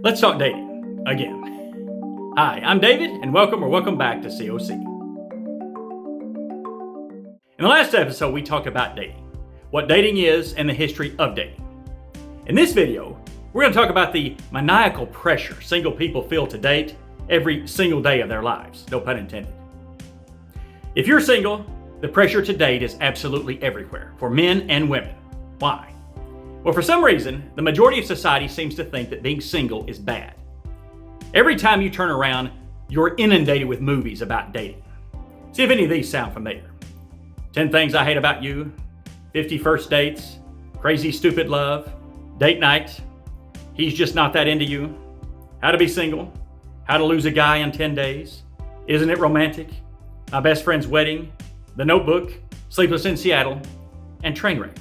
Let's talk dating again. Hi, I'm David, and welcome back to COC. In the last episode, we talked about dating, what dating is, and the history of dating. In this video, we're going to talk about the maniacal pressure single people feel to date every single day of their lives, no pun intended. If you're single, the pressure to date is absolutely everywhere, for men and women. Why? Well, for some reason, the majority of society seems to think that being single is bad. Every time you turn around, you're inundated with movies about dating. See if any of these sound familiar. 10 Things I Hate About You, 50 First Dates, Crazy Stupid Love, Date Night, He's Just Not That Into You, How to Be Single, How to Lose a Guy in 10 Days, Isn't It Romantic, My Best Friend's Wedding, The Notebook, Sleepless in Seattle, and Trainwreck.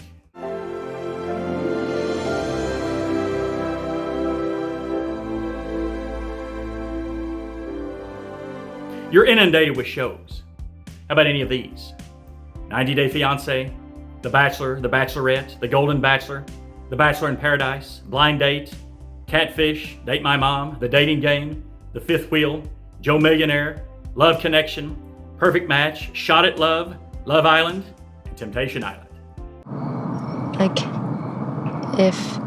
You're inundated with shows. How about any of these? 90 Day Fiancé, The Bachelor, The Bachelorette, The Golden Bachelor, The Bachelor in Paradise, Blind Date, Catfish, Date My Mom, The Dating Game, The Fifth Wheel, Joe Millionaire, Love Connection, Perfect Match, Shot at Love, Love Island, and Temptation Island. Like, if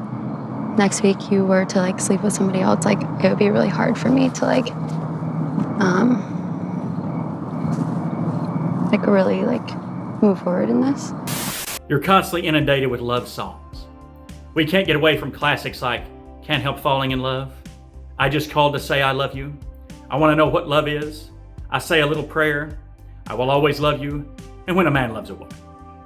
next week you were to sleep with somebody else, it would be really hard for me to really move forward in this. You're constantly inundated with love songs. We can't get away from classics like Can't Help Falling in Love, I Just Called to Say I Love You, I Want to Know What Love Is, I Say a Little Prayer, I Will Always Love You, and When a Man Loves a Woman.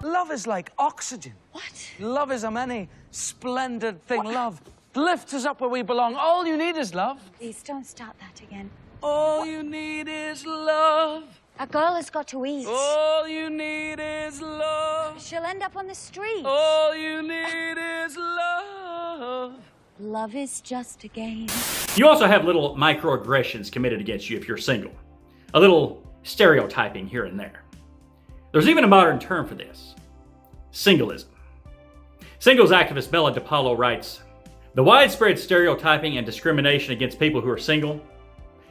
Love is like oxygen. What? Love is a many splendid thing. What? Love lifts us up where we belong. All you need is love. Please don't start that again. All you need is love. A girl has got to eat. All you need is love. She'll end up on the street. All you need is love. Love is just a game. You also have little microaggressions committed against you if you're single. A little stereotyping here and there. There's even a modern term for this: singleism. Singles activist Bella DePaulo writes, "The widespread stereotyping and discrimination against people who are single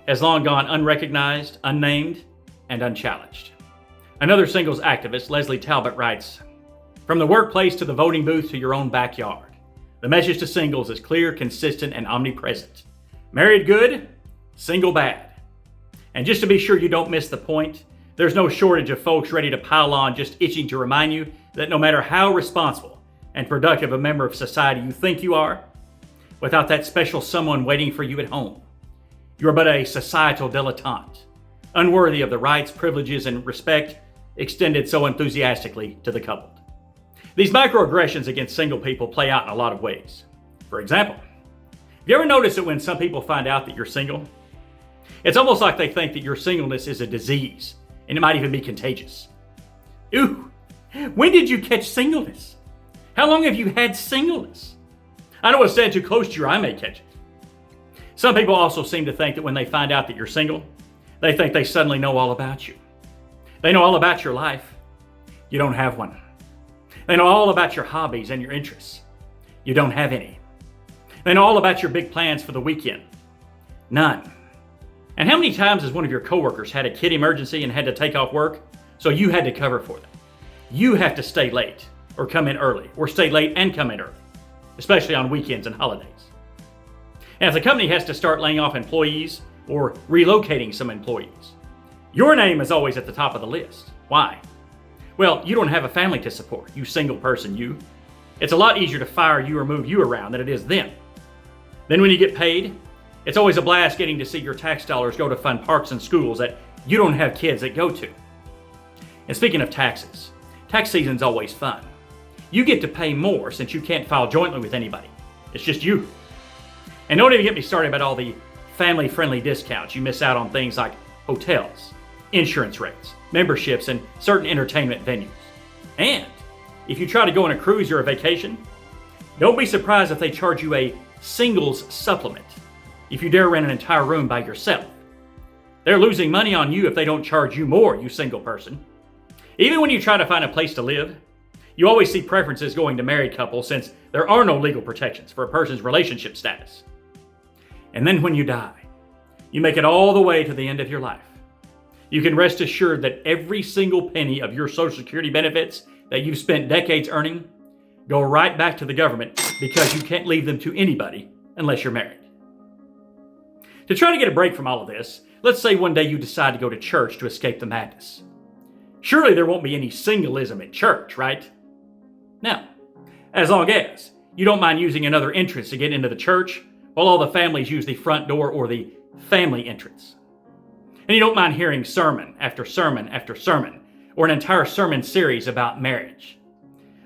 has long gone unrecognized, unnamed, and unchallenged." Another singles activist, Leslie Talbot, writes, "From the workplace to the voting booth to your own backyard, the message to singles is clear, consistent, and omnipresent. Married good, single bad." And just to be sure you don't miss the point, there's no shortage of folks ready to pile on, just itching to remind you that no matter how responsible and productive a member of society you think you are, without that special someone waiting for you at home, you are but a societal dilettante, unworthy of the rights, privileges, and respect extended so enthusiastically to the coupled. These microaggressions against single people play out in a lot of ways. For example, have you ever noticed that when some people find out that you're single, it's almost like they think that your singleness is a disease, and it might even be contagious. Ooh, when did you catch singleness? How long have you had singleness? I don't want to stand too close to you or I may catch it. Some people also seem to think that when they find out that you're single, they think they suddenly know all about you. They know all about your life. You don't have one. They know all about your hobbies and your interests. You don't have any. They know all about your big plans for the weekend. None. And how many times has one of your coworkers had a kid emergency and had to take off work, so you had to cover for them? You have to stay late or come in early, or stay late and come in early, especially on weekends and holidays. And if the company has to start laying off employees or relocating some employees, your name is always at the top of the list. Why? Well, you don't have a family to support, you single person, you. It's a lot easier to fire you or move you around than it is them. Then when you get paid, it's always a blast getting to see your tax dollars go to fund parks and schools that you don't have kids that go to. And speaking of taxes, tax season's always fun. You get to pay more since you can't file jointly with anybody. It's just you. And don't even get me started about all the family-friendly discounts you miss out on, things like hotels, insurance rates, memberships, and certain entertainment venues. And if you try to go on a cruise or a vacation, don't be surprised if they charge you a singles supplement if you dare rent an entire room by yourself. They're losing money on you if they don't charge you more, you single person. Even when you try to find a place to live, you always see preferences going to married couples since there are no legal protections for a person's relationship status. And then when you die, you make it all the way to the end of your life, you can rest assured that every single penny of your Social Security benefits that you've spent decades earning go right back to the government because you can't leave them to anybody unless you're married. To try to get a break from all of this, let's say one day you decide to go to church to escape the madness. Surely there won't be any singleism at church, right? Now, as long as you don't mind using another entrance to get into the church while all the families use the front door or the family entrance. And you don't mind hearing sermon after sermon after sermon, or an entire sermon series about marriage.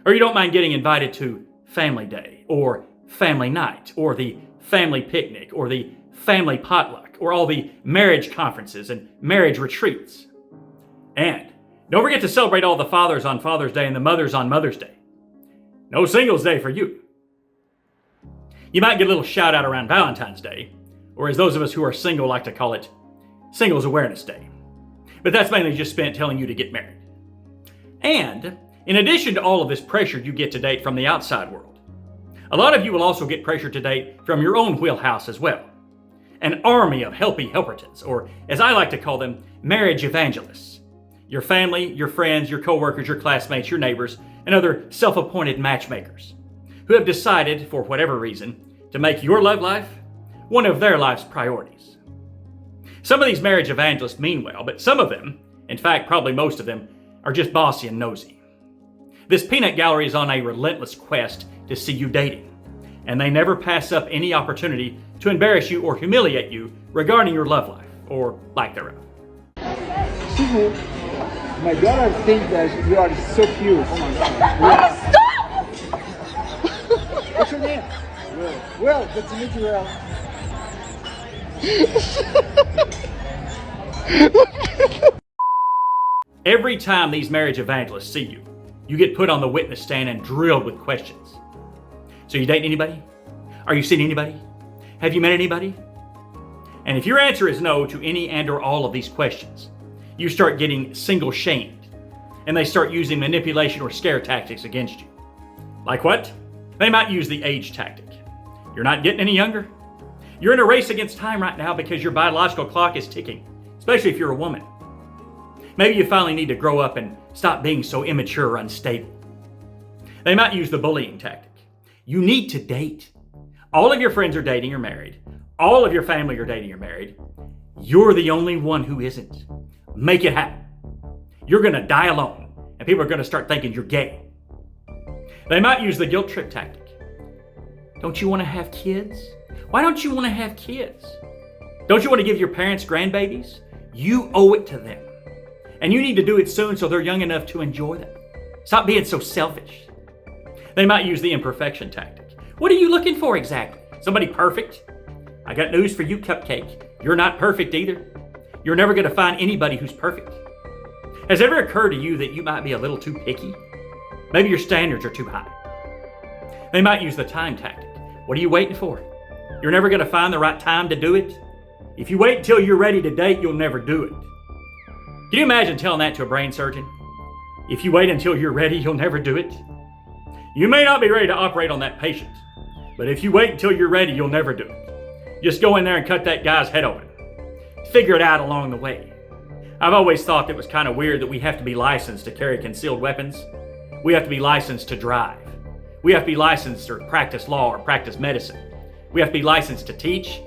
Or you don't mind getting invited to family day, or family night, or the family picnic, or the family potluck, or all the marriage conferences and marriage retreats. And don't forget to celebrate all the fathers on Father's Day and the mothers on Mother's Day. No Singles Day for you. You might get a little shout out around Valentine's Day, or as those of us who are single like to call it, Singles Awareness Day. But that's mainly just spent telling you to get married. And in addition to all of this pressure you get to date from the outside world, a lot of you will also get pressure to date from your own wheelhouse as well. An army of helpy helpertons, or as I like to call them, marriage evangelists. Your family, your friends, your coworkers, your classmates, your neighbors, and other self-appointed matchmakers who have decided, for whatever reason, to make your love life one of their life's priorities. Some of these marriage evangelists mean well, but some of them, in fact probably most of them, are just bossy and nosy. This peanut gallery is on a relentless quest to see you dating, and they never pass up any opportunity to embarrass you or humiliate you regarding your love life, or lack thereof. Shivu, my daughter thinks that you are so cute. Oh my God. Stop! What's your name? Well, good to meet you, Will. Every time these marriage evangelists see you, you get put on the witness stand and drilled with questions. So you dating anybody? Are you seeing anybody? Have you met anybody? And if your answer is no to any and or all of these questions, you start getting single shamed, and they start using manipulation or scare tactics against you. Like what? They might use the age tactic. You're not getting any younger. You're in a race against time right now because your biological clock is ticking, especially if you're a woman. Maybe you finally need to grow up and stop being so immature or unstable. They might use the bullying tactic. You need to date. All of your friends are dating or married. All of your family are dating or married. You're the only one who isn't. Make it happen. You're going to die alone, and people are going to start thinking you're gay. They might use the guilt trip tactic. Don't you want to have kids? Why don't you want to have kids? Don't you want to give your parents grandbabies? You owe it to them. And you need to do it soon so they're young enough to enjoy them. Stop being so selfish. They might use the imperfection tactic. What are you looking for exactly? Somebody perfect? I got news for you, Cupcake. You're not perfect either. You're never going to find anybody who's perfect. Has it ever occurred to you that you might be a little too picky? Maybe your standards are too high. They might use the time tactic. What are you waiting for? You're never going to find the right time to do it. If you wait until you're ready to date, you'll never do it. Can you imagine telling that to a brain surgeon? If you wait until you're ready, you'll never do it. You may not be ready to operate on that patient, but if you wait until you're ready, you'll never do it. Just go in there and cut that guy's head open. Figure it out along the way. I've always thought it was kind of weird that we have to be licensed to carry concealed weapons. We have to be licensed to drive. We have to be licensed to practice law or practice medicine. We have to be licensed to teach.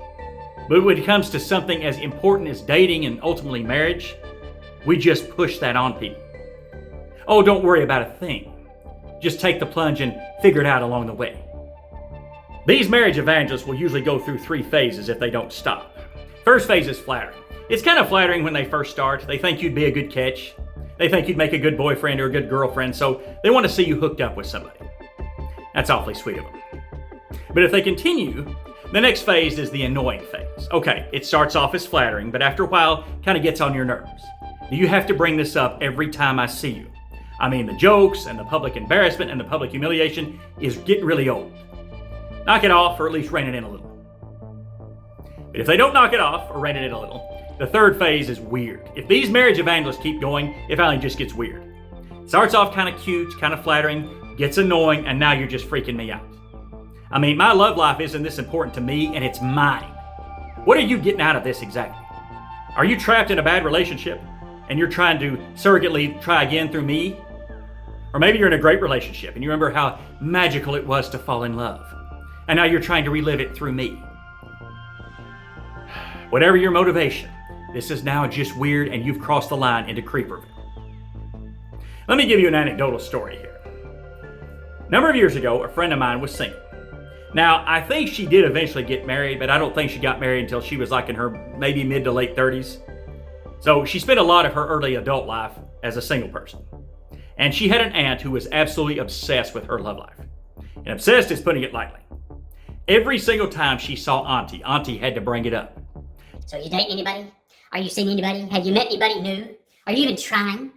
But when it comes to something as important as dating and ultimately marriage, we just push that on people. Oh, don't worry about a thing. Just take the plunge and figure it out along the way. These marriage evangelists will usually go through 3 phases if they don't stop. First phase is flattering. It's kind of flattering when they first start. They think you'd be a good catch. They think you'd make a good boyfriend or a good girlfriend, so they want to see you hooked up with somebody. That's awfully sweet of them. But if they continue, the next phase is the annoying phase. Okay, it starts off as flattering, but after a while, kind of gets on your nerves. You have to bring this up every time I see you. I mean, the jokes and the public embarrassment and the public humiliation is getting really old. Knock it off, or at least rein it in a little. But if they don't knock it off or rein it in a little, the third phase is weird. If these marriage evangelists keep going, it finally just gets weird. It starts off kind of cute, kind of flattering, gets annoying, and now you're just freaking me out. I mean, my love life isn't this important to me, and it's mine. What are you getting out of this exactly? Are you trapped in a bad relationship and you're trying to surrogately try again through me? Or maybe you're in a great relationship and you remember how magical it was to fall in love, and now you're trying to relive it through me. Whatever your motivation, this is now just weird and you've crossed the line into Creeperville. Let me give you an anecdotal story here. A number of years ago, a friend of mine was single. Now, I think she did eventually get married, but I don't think she got married until she was like in her maybe mid to late 30s. So she spent a lot of her early adult life as a single person. And she had an aunt who was absolutely obsessed with her love life. And obsessed is putting it lightly. Every single time she saw Auntie had to bring it up. So you dating anybody? Are you seeing anybody? Have you met anybody new? Are you even trying?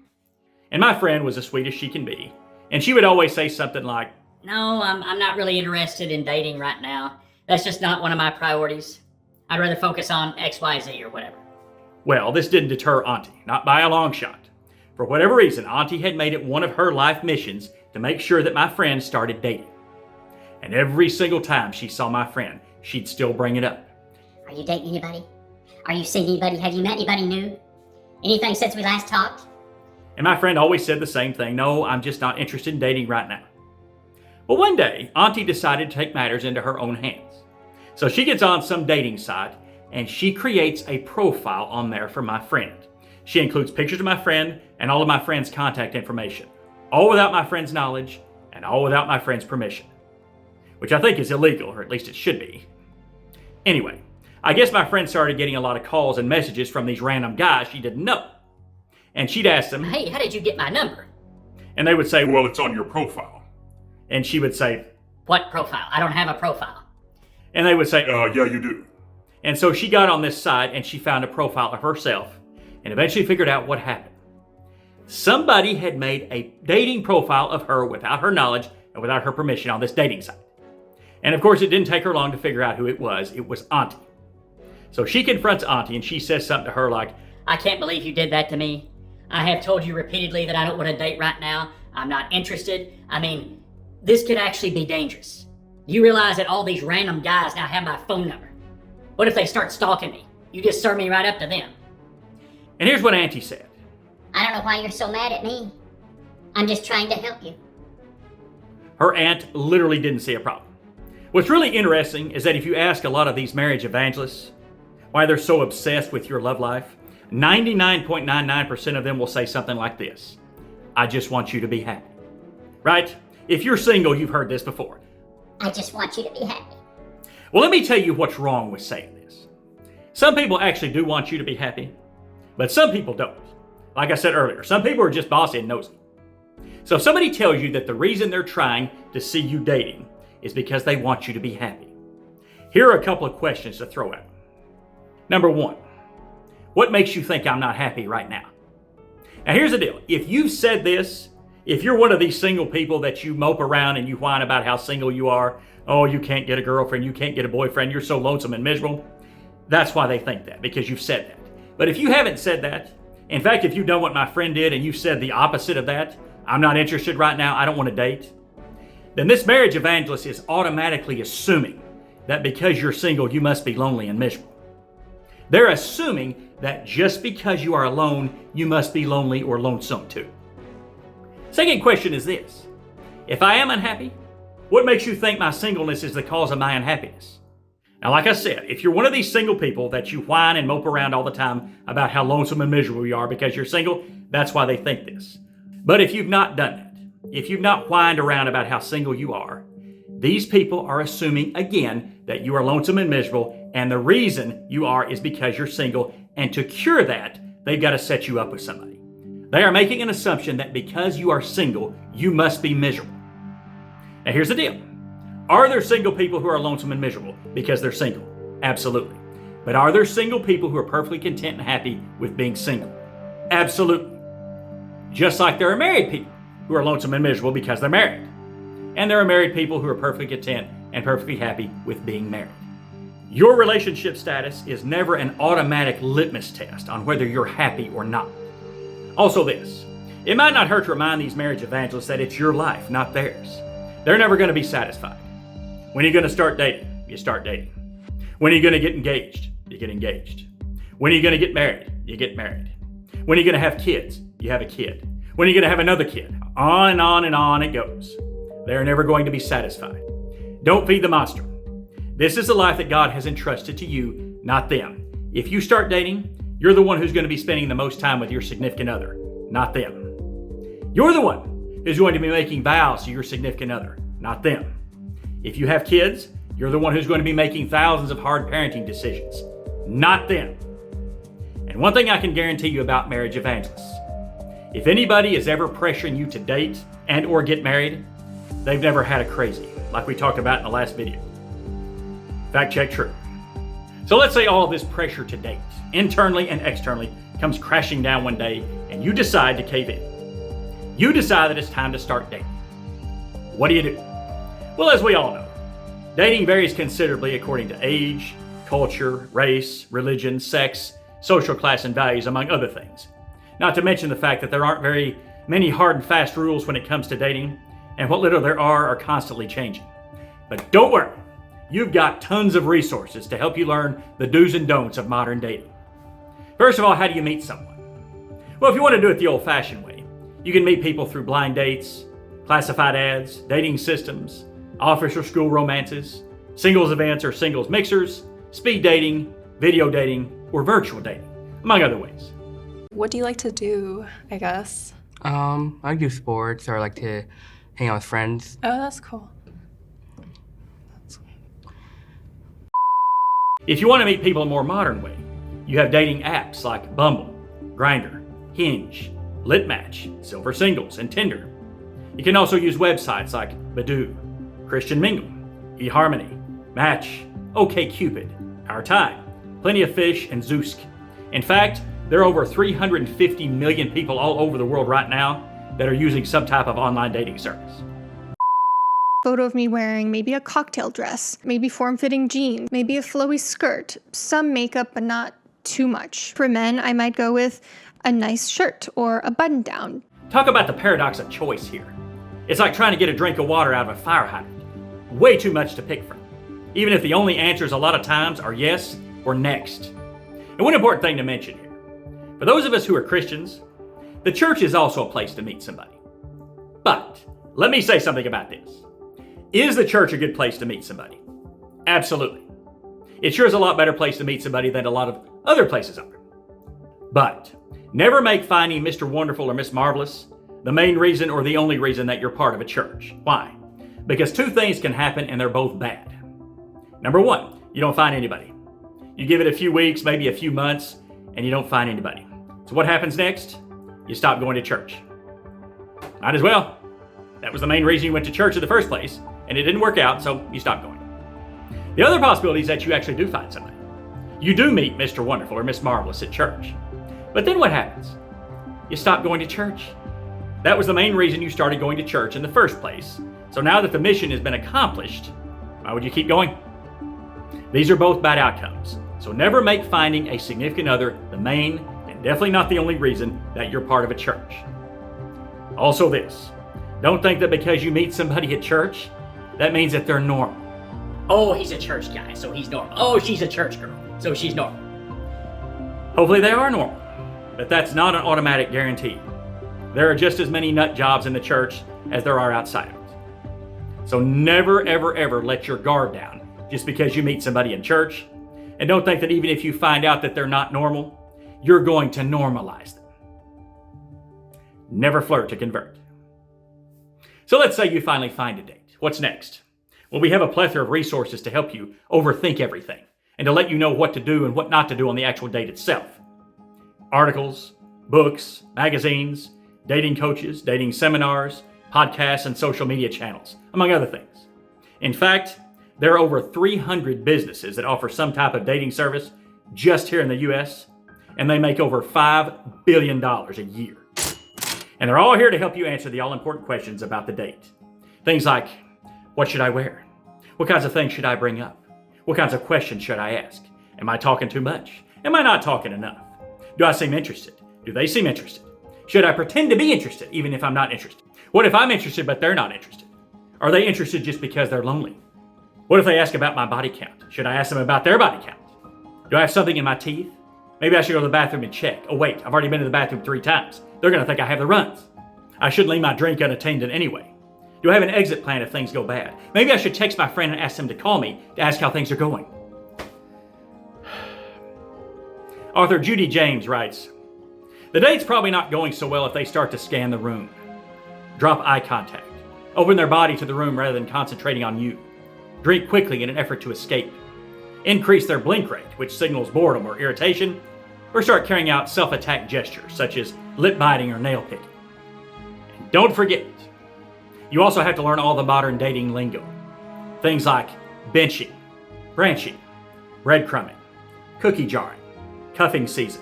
And my friend was as sweet as she can be. And she would always say something like, No, I'm not really interested in dating right now. That's just not one of my priorities. I'd rather focus on XYZ or whatever. well, this didn't deter Auntie, not by a long shot. For whatever reason, Auntie had made it one of her life missions to make sure that my friend started dating. And every single time she saw my friend, she'd still bring it up. Are you dating anybody? Are you seeing anybody? Have you met anybody new? Anything since we last talked? And my friend always said the same thing, no, I'm just not interested in dating right now. Well, one day, Auntie decided to take matters into her own hands. So she gets on some dating site and she creates a profile on there for my friend. She includes pictures of my friend and all of my friend's contact information, all without my friend's knowledge and all without my friend's permission, which I think is illegal, or at least it should be. Anyway, I guess my friend started getting a lot of calls and messages from these random guys she didn't know. And she'd ask them, Hey, how did you get my number? and they would say, well, it's on your profile. And she would say, What profile? I don't have a profile. and they would say, Yeah, you do. And so she got on this site and she found a profile of herself and eventually figured out what happened. Somebody had made a dating profile of her without her knowledge and without her permission on this dating site. And of course, it didn't take her long to figure out who it was. It was Auntie. So she confronts Auntie and she says something to her like, I can't believe you did that to me. I have told you repeatedly that I don't want to date right now. I'm not interested. I mean, this could actually be dangerous. Do you realize that all these random guys now have my phone number? What if they start stalking me? You just serve me right up to them. and here's what Auntie said. I don't know why you're so mad at me. I'm just trying to help you. Her aunt literally didn't see a problem. What's really interesting is that if you ask a lot of these marriage evangelists why they're so obsessed with your love life, 99.99% of them will say something like this: I just want you to be happy. Right? If you're single, you've heard this before. I just want you to be happy. Well, let me tell you what's wrong with saying this. Some people actually do want you to be happy, but some people don't. Like I said earlier, some people are just bossy and nosy. So if somebody tells you that the reason they're trying to see you dating is because they want you to be happy, here are a couple of questions to throw at them. Number one, what makes you think I'm not happy right now? Now here's the deal. If you've said this, if you're one of these single people that you mope around and you whine about how single you are, oh, you can't get a girlfriend, you can't get a boyfriend, you're so lonesome and miserable, that's why they think that, because you've said that. But if you haven't said that, in fact, if you've done what my friend did and you've said the opposite of that, I'm not interested right now, I don't want to date, then this marriage evangelist is automatically assuming that because you're single, you must be lonely and miserable. They're assuming that just because you are alone, you must be lonely or lonesome too. Second question is this: if I am unhappy, what makes you think my singleness is the cause of my unhappiness? Now, like I said, if you're one of these single people that you whine and mope around all the time about how lonesome and miserable you are because you're single, that's why they think this. But if you've not done that, if you've not whined around about how single you are, these people are assuming again that you are lonesome and miserable, and the reason you are is because you're single, and to cure that, they've got to set you up with somebody. They are making an assumption that because you are single, you must be miserable. Now here's the deal. Are there single people who are lonesome and miserable because they're single? Absolutely. But are there single people who are perfectly content and happy with being single? Absolutely. Just like there are married people who are lonesome and miserable because they're married. And there are married people who are perfectly content and perfectly happy with being married. Your relationship status is never an automatic litmus test on whether you're happy or not. Also this, it might not hurt to remind these marriage evangelists that it's your life, not theirs. They're never going to be satisfied. When are you going to start dating? You start dating. When are you going to get engaged? You get engaged. When are you going to get married? You get married. When are you going to have kids? You have a kid. When are you going to have another kid? On and on and on it goes. They're never going to be satisfied. Don't feed the monster. This is the life that God has entrusted to you, not them. If you start dating, you're the one who's going to be spending the most time with your significant other, not them. You're the one who's going to be making vows to your significant other, not them. If you have kids, you're the one who's going to be making thousands of hard parenting decisions, not them. And one thing I can guarantee you about marriage evangelists, if anybody is ever pressuring you to date and or get married, they've never had a crazy, like we talked about in the last video. Fact check true. So let's say all of this pressure to date, internally and externally, comes crashing down one day and you decide to cave in. You decide that it's time to start dating. What do? Well, as we all know, dating varies considerably according to age, culture, race, religion, sex, social class, and values, among other things. Not to mention the fact that there aren't very many hard and fast rules when it comes to dating, and what little there are constantly changing. But don't worry, you've got tons of resources to help you learn the do's and don'ts of modern dating. First of all, how do you meet someone? Well, if you want to do it the old-fashioned way, you can meet people through blind dates, classified ads, dating systems, office or school romances, singles events or singles mixers, speed dating, video dating, or virtual dating, among other ways. What do you like to do, I guess? I do sports, or I like to hang out with friends. Oh, that's cool. If you want to meet people a more modern way, you have dating apps like Bumble, Grindr, Hinge, Litmatch, Silver Singles, and Tinder. You can also use websites like Badoo, Christian Mingle, eHarmony, Match, OkCupid, Our Time, Plenty of Fish, and Zoosk. In fact, there are over 350 million people all over the world right now that are using some type of online dating service. Photo of me wearing maybe a cocktail dress, maybe form-fitting jeans, maybe a flowy skirt, some makeup but not too much. For men, I might go with a nice shirt or a button-down. Talk about the paradox of choice here. It's like trying to get a drink of water out of a fire hydrant. Way too much to pick from, even if the only answers a lot of times are yes or next. And one important thing to mention here, for those of us who are Christians, the church is also a place to meet somebody. But let me say something about this. Is the church a good place to meet somebody? Absolutely. It sure is a lot better place to meet somebody than a lot of other places are. But never make finding Mr. Wonderful or Miss Marvelous the main reason or the only reason that you're part of a church. Why? Because two things can happen and they're both bad. Number one, you don't find anybody. You give it a few weeks, maybe a few months, and you don't find anybody. So what happens next? You stop going to church. Might as well. That was the main reason you went to church in the first place, and it didn't work out, so you stopped going. The other possibility is that you actually do find somebody. You do meet Mr. Wonderful or Miss Marvelous at church. But then what happens? You stop going to church. That was the main reason you started going to church in the first place. So now that the mission has been accomplished, why would you keep going? These are both bad outcomes. So never make finding a significant other the main and definitely not the only reason that you're part of a church. Also this, don't think that because you meet somebody at church, that means that they're normal. Oh, he's a church guy, so he's normal. Oh, she's a church girl, so she's normal. Hopefully they are normal, but that's not an automatic guarantee. There are just as many nut jobs in the church as there are outside of it. So never, ever, ever let your guard down just because you meet somebody in church. And don't think that even if you find out that they're not normal, you're going to normalize them. Never flirt to convert. So let's say you finally find a date. What's next? Well, we have a plethora of resources to help you overthink everything and to let you know what to do and what not to do on the actual date itself. Articles, books, magazines, dating coaches, dating seminars, podcasts, and social media channels, among other things. In fact, there are over 300 businesses that offer some type of dating service just here in the US, and they make over $5 billion a year. And they're all here to help you answer the all-important questions about the date. Things like, what should I wear? What kinds of things should I bring up? What kinds of questions should I ask? Am I talking too much? Am I not talking enough? Do I seem interested? Do they seem interested? Should I pretend to be interested even if I'm not interested? What if I'm interested but they're not interested? Are they interested just because they're lonely? What if they ask about my body count? Should I ask them about their body count? Do I have something in my teeth? Maybe I should go to the bathroom and check. Oh wait, I've already been to the bathroom 3 times. They're gonna think I have the runs. I shouldn't leave my drink unattended anyway. Do I have an exit plan if things go bad? Maybe I should text my friend and ask them to call me to ask how things are going. Author Judy James writes, the date's probably not going so well if they start to scan the room. Drop eye contact. Open their body to the room rather than concentrating on you. Drink quickly in an effort to escape. Increase their blink rate, which signals boredom or irritation, or start carrying out self-attack gestures such as lip biting or nail picking. And don't forget, you also have to learn all the modern dating lingo. Things like benching, branching, breadcrumbing, cookie jarring, cuffing season,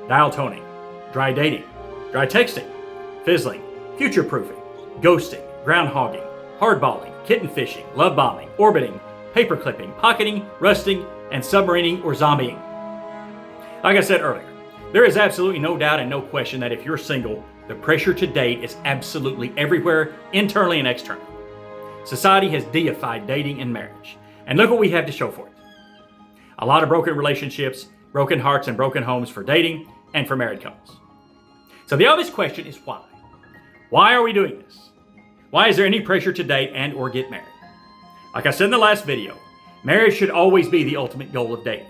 dial toning, dry dating, dry texting, fizzling, future-proofing, ghosting, groundhogging, hardballing, kitten fishing, love bombing, orbiting, paper clipping, pocketing, rusting, and submarining or zombieing. Like I said earlier, there is absolutely no doubt and no question that if you're single, the pressure to date is absolutely everywhere, internally and externally. Society has deified dating and marriage, and look what we have to show for it. A lot of broken relationships, broken hearts, and broken homes for dating and for married couples. So the obvious question is why? Why are we doing this? Why is there any pressure to date and or get married? Like I said in the last video, marriage should always be the ultimate goal of dating.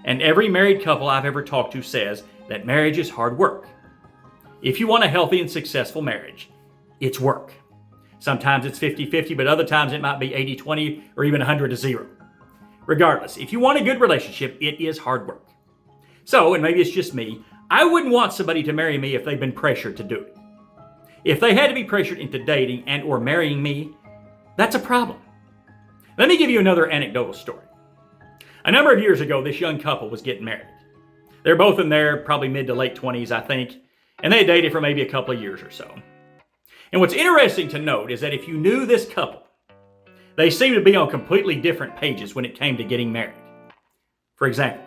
And every married couple I've ever talked to says that marriage is hard work. If you want a healthy and successful marriage, it's work. Sometimes it's 50-50, but other times it might be 80-20 or even 100-0. Regardless, if you want a good relationship, it is hard work. So, and maybe it's just me, I wouldn't want somebody to marry me if they've been pressured to do it. If they had to be pressured into dating and or marrying me, that's a problem. Let me give you another anecdotal story. A number of years ago, this young couple was getting married. They're both in their probably mid to late 20s, I think, and they dated for maybe a couple of years or so. And what's interesting to note is that if you knew this couple, they seemed to be on completely different pages when it came to getting married. For example,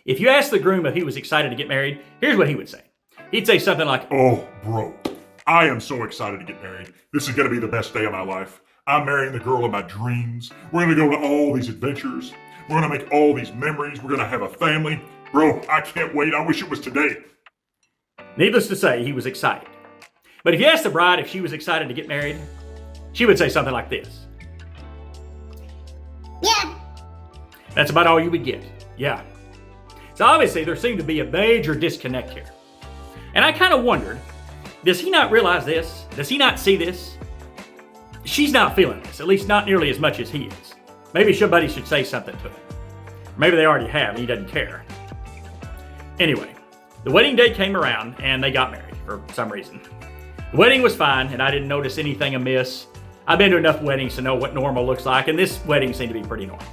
if you asked the groom if he was excited to get married, here's what he would say. He'd say something like, "Oh, bro, I am so excited to get married. This is going to be the best day of my life. I'm marrying the girl of my dreams. We're going to go to all these adventures. We're going to make all these memories. We're going to have a family. Bro, I can't wait. I wish it was today." Needless to say, he was excited. But if you asked the bride if she was excited to get married, she would say something like this. Yeah. That's about all you would get. Yeah. So obviously there seemed to be a major disconnect here. And I kind of wondered, does he not realize this? Does he not see this? She's not feeling this, at least not nearly as much as he is. Maybe somebody should say something to him. Maybe they already have and he doesn't care. Anyway, the wedding day came around and they got married for some reason. The wedding was fine and I didn't notice anything amiss. I've been to enough weddings to know what normal looks like, and this wedding seemed to be pretty normal.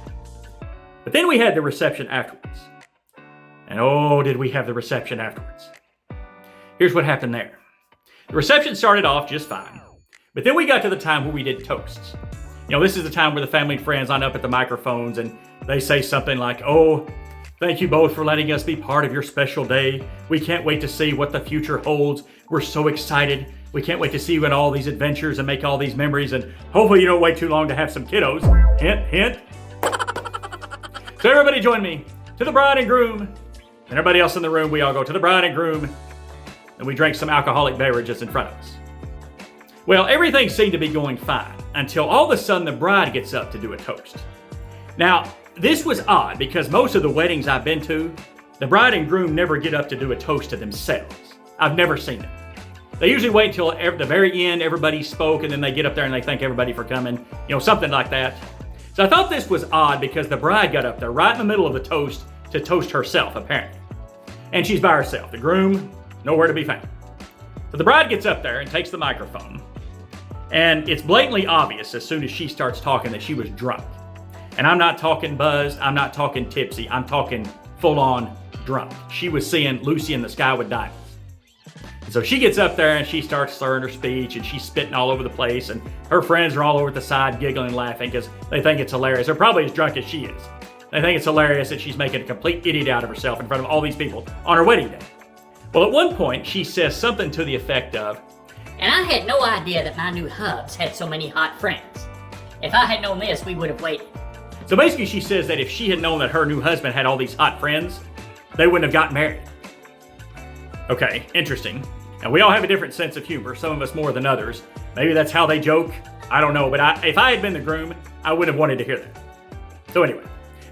But then we had the reception afterwards. And oh, did we have the reception afterwards. Here's what happened there. The reception started off just fine, but then we got to the time where we did toasts. You know, this is the time where the family and friends line up at the microphones and they say something like, "Oh, thank you both for letting us be part of your special day. We can't wait to see what the future holds. We're so excited. We can't wait to see you in all these adventures and make all these memories, and hopefully you don't wait too long to have some kiddos." Hint, hint. So everybody join me to the bride and groom. And everybody else in the room, we all go to the bride and groom, and we drank some alcoholic beverages in front of us. Well, everything seemed to be going fine until all of a sudden the bride gets up to do a toast. Now, this was odd because most of the weddings I've been to, the bride and groom never get up to do a toast to themselves. I've never seen it. They usually wait until the very end, everybody spoke, and then they get up there and they thank everybody for coming, you know, something like that. So I thought this was odd because the bride got up there right in the middle of the toast to toast herself, apparently. And she's by herself. The groom, nowhere to be found. So the bride gets up there and takes the microphone, and it's blatantly obvious as soon as she starts talking that she was drunk. And I'm not talking buzzed, I'm not talking tipsy, I'm talking full-on drunk. She was seeing Lucy in the Sky with Diamonds. And so she gets up there and she starts slurring her speech and she's spitting all over the place, and her friends are all over the side giggling and laughing because they think it's hilarious. They're probably as drunk as she is. They think it's hilarious that she's making a complete idiot out of herself in front of all these people on her wedding day. Well, at one point, she says something to the effect of, "And I had no idea that my new hubs had so many hot friends. If I had known this, we would have waited." So basically she says that if she had known that her new husband had all these hot friends, they wouldn't have gotten married. Okay, interesting. And we all have a different sense of humor, some of us more than others. Maybe that's how they joke. I don't know, but if I had been the groom, I wouldn't have wanted to hear that. So anyway,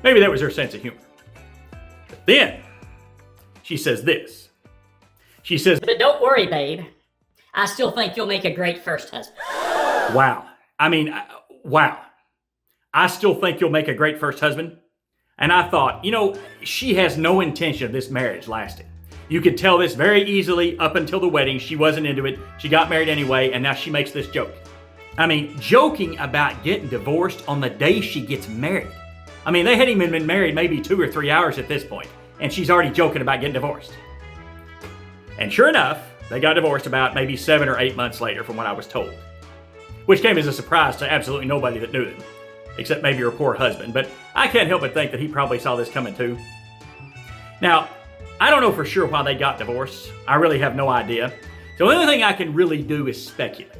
maybe that was her sense of humor. But then, she says this. She says, "But don't worry, babe. I still think you'll make a great first husband." wow. I mean, wow. I still think you'll make a great first husband. And I thought, you know, she has no intention of this marriage lasting. You could tell this very easily up until the wedding. She wasn't into it. She got married anyway, and now she makes this joke. I mean, joking about getting divorced on the day she gets married. I mean, they hadn't even been married maybe 2 or 3 hours at this point, and she's already joking about getting divorced. And sure enough, they got divorced about maybe 7 or 8 months later from what I was told. Which came as a surprise to absolutely nobody that knew them, except maybe her poor husband. But I can't help but think that he probably saw this coming too. Now, I don't know for sure why they got divorced. I really have no idea. The only thing I can really do is speculate.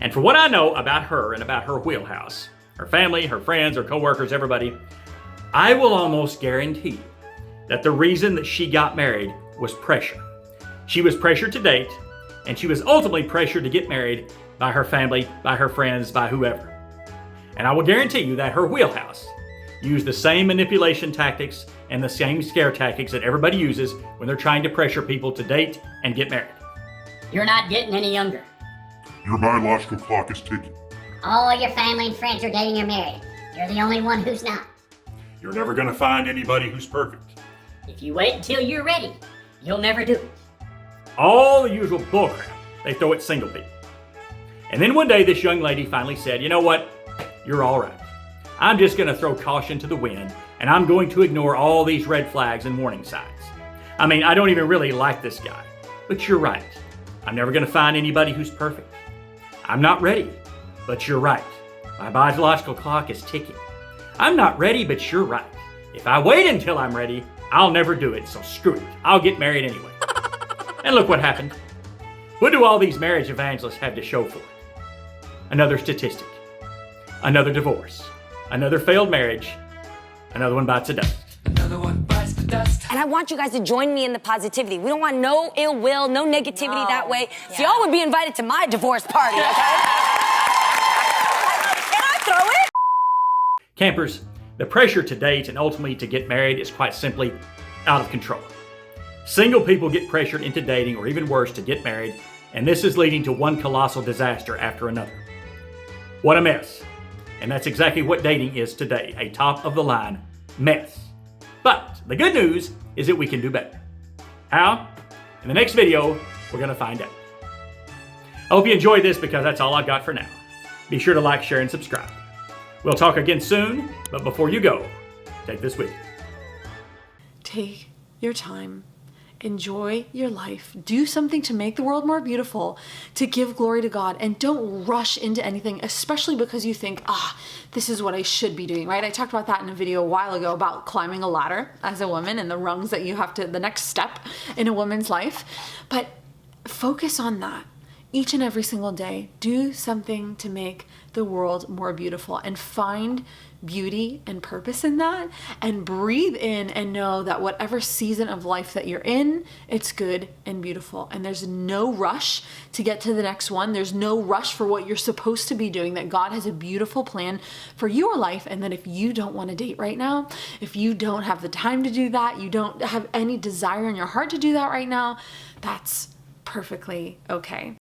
And for what I know about her and about her wheelhouse, her family, her friends, her coworkers, everybody, I will almost guarantee that the reason that she got married was pressure. She was pressured to date, and she was ultimately pressured to get married by her family, by her friends, by whoever. And I will guarantee you that her wheelhouse used the same manipulation tactics and the same scare tactics that everybody uses when they're trying to pressure people to date and get married. You're not getting any younger. Your biological clock is ticking. All your family and friends are dating or married. You're the only one who's not. You're never going to find anybody who's perfect. If you wait until you're ready, you'll never do it. All the usual bullcrap they throw at single people. And then one day this young lady finally said, you know what? You're all right. I'm just going to throw caution to the wind, and I'm going to ignore all these red flags and warning signs. I mean, I don't even really like this guy, but you're right. I'm never going to find anybody who's perfect. I'm not ready, but you're right. My biological clock is ticking. I'm not ready, but you're right. If I wait until I'm ready, I'll never do it, so screw it. I'll get married anyway. And look what happened. What do all these marriage evangelists have to show for it? Another statistic. Another divorce. Another failed marriage. Another one bites the dust. And I want you guys to join me in the positivity. We don't want no ill will, no negativity that way. Yeah. So y'all would be invited to my divorce party, okay? Can I throw it? Campers, the pressure to date and ultimately to get married is quite simply out of control. Single people get pressured into dating, or even worse, to get married, and this is leading to one colossal disaster after another. What a mess. And that's exactly what dating is today, a top-of-the-line mess. But the good news is that we can do better. How? In the next video, we're going to find out. I hope you enjoyed this because that's all I've got for now. Be sure to like, share, and subscribe. We'll talk again soon, but before you go, take this with you. Take your time. Enjoy your life. Do something to make the world more beautiful, to give glory to God, and don't rush into anything, especially because you think, this is what I should be doing, right? I talked about that in a video a while ago about climbing a ladder as a woman and the rungs that you have to, the next step in a woman's life. But focus on that. Each and every single day, do something to make the world more beautiful and find beauty and purpose in that, and breathe in and know that whatever season of life that you're in, it's good and beautiful. And there's no rush to get to the next one. There's no rush for what you're supposed to be doing, that God has a beautiful plan for your life. And that if you don't want to date right now, if you don't have the time to do that, you don't have any desire in your heart to do that right now, that's perfectly okay.